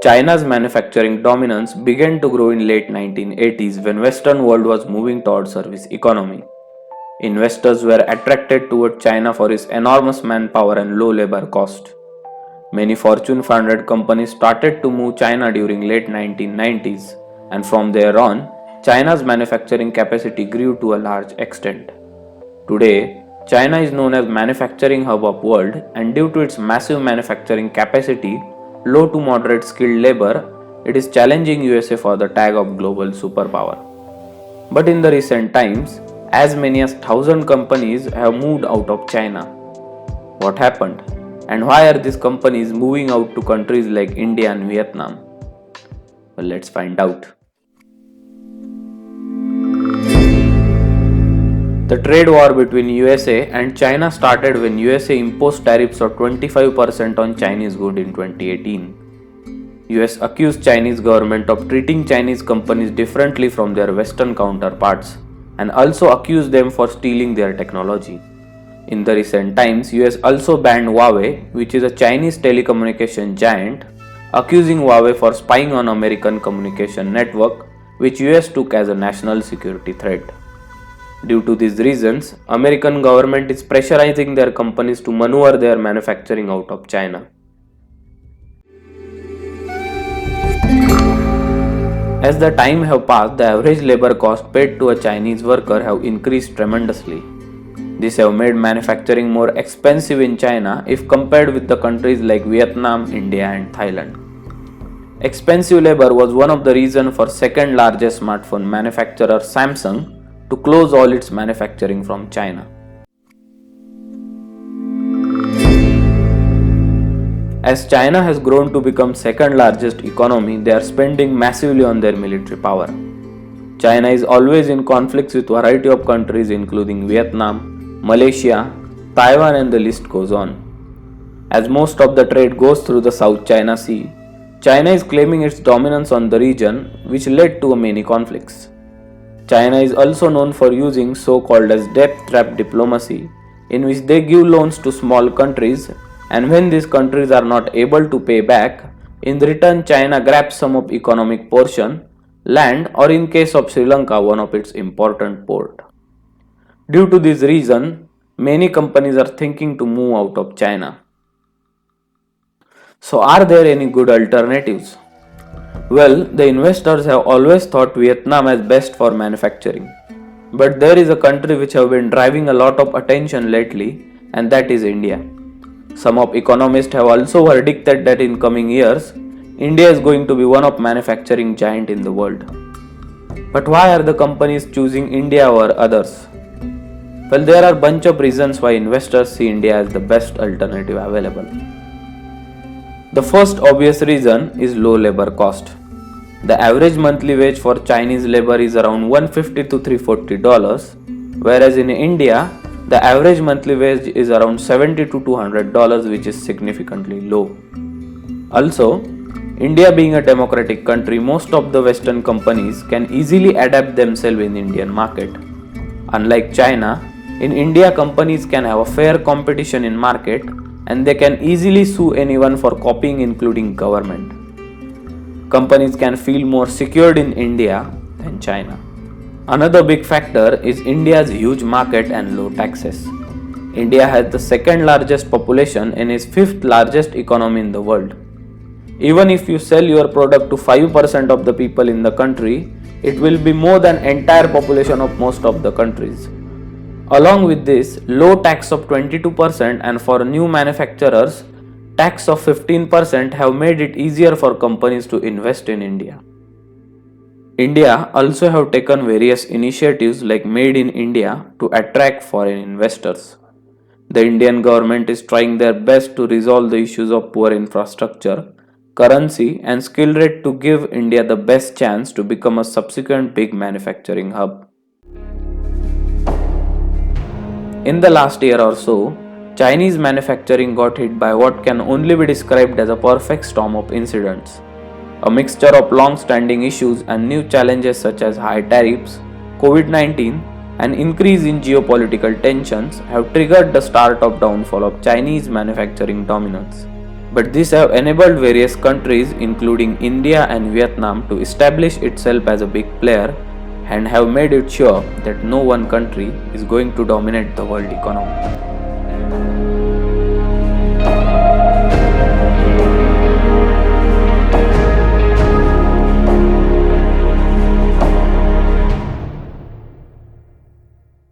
China's manufacturing dominance began to grow in late 1980s when Western world was moving towards service economy. Investors were attracted toward China for its enormous manpower and low labor cost. Many Fortune 500 companies started to move China during late 1990s, and from there on, China's manufacturing capacity grew to a large extent. Today, China is known as manufacturing hub of world, and due to its massive manufacturing capacity, low to moderate skilled labor, it is challenging USA for the tag of global superpower. But in the recent times, as many as 1,000 companies have moved out of China. What happened? And why are these companies moving out to countries like India and Vietnam? Well, let's find out. The trade war between USA and China started when USA imposed tariffs of 25% on Chinese goods in 2018. US accused Chinese government of treating Chinese companies differently from their Western counterparts and also accused them for stealing their technology. In the recent times, US also banned Huawei, which is a Chinese telecommunication giant, accusing Huawei for spying on American communication network, which US took as a national security threat. Due to these reasons, American government is pressurizing their companies to maneuver their manufacturing out of China. As the time have passed, the average labor cost paid to a Chinese worker have increased tremendously. This have made manufacturing more expensive in China if compared with the countries like Vietnam, India and Thailand. Expensive labor was one of the reasons for second largest smartphone manufacturer Samsung to close all its manufacturing from China. As China has grown to become second largest economy, they are spending massively on their military power. China is always in conflicts with variety of countries including Vietnam, Malaysia, Taiwan and the list goes on. As most of the trade goes through the South China Sea, China is claiming its dominance on the region, which led to many conflicts. China is also known for using so-called as debt trap diplomacy, in which they give loans to small countries, and when these countries are not able to pay back, in return China grabs some of economic portion, land or in case of Sri Lanka one of its important port. Due to this reason, many companies are thinking to move out of China. So are there any good alternatives? Well, the investors have always thought Vietnam as best for manufacturing. But there is a country which have been driving a lot of attention lately, and that is India. Some of economists have also predicted that in coming years, India is going to be one of manufacturing giant in the world. But why are the companies choosing India over others? Well, there are a bunch of reasons why investors see India as the best alternative available. The first obvious reason is low labor cost. The average monthly wage for Chinese labor is around $150 to $340, whereas in India, the average monthly wage is around $70 to $200, which is significantly low. Also, India being a democratic country, most of the Western companies can easily adapt themselves in the Indian market. Unlike China, in India companies can have a fair competition in market and they can easily sue anyone for copying including government. Companies can feel more secured in India than China. Another big factor is India's huge market and low taxes. India has the second largest population and is fifth largest economy in the world. Even if you sell your product to 5% of the people in the country, it will be more than entire population of most of the countries. Along with this, low tax of 22% and for new manufacturers, tax of 15% have made it easier for companies to invest in India. India also have taken various initiatives like Made in India to attract foreign investors. The Indian government is trying their best to resolve the issues of poor infrastructure, currency and skill rate to give India the best chance to become a subsequent big manufacturing hub. In the last year or so, Chinese manufacturing got hit by what can only be described as a perfect storm of incidents. A mixture of long-standing issues and new challenges such as high tariffs, COVID-19 and increase in geopolitical tensions have triggered the start of downfall of Chinese manufacturing dominance. But these have enabled various countries, including India and Vietnam, to establish itself as a big player and have made it sure that no one country is going to dominate the world economy.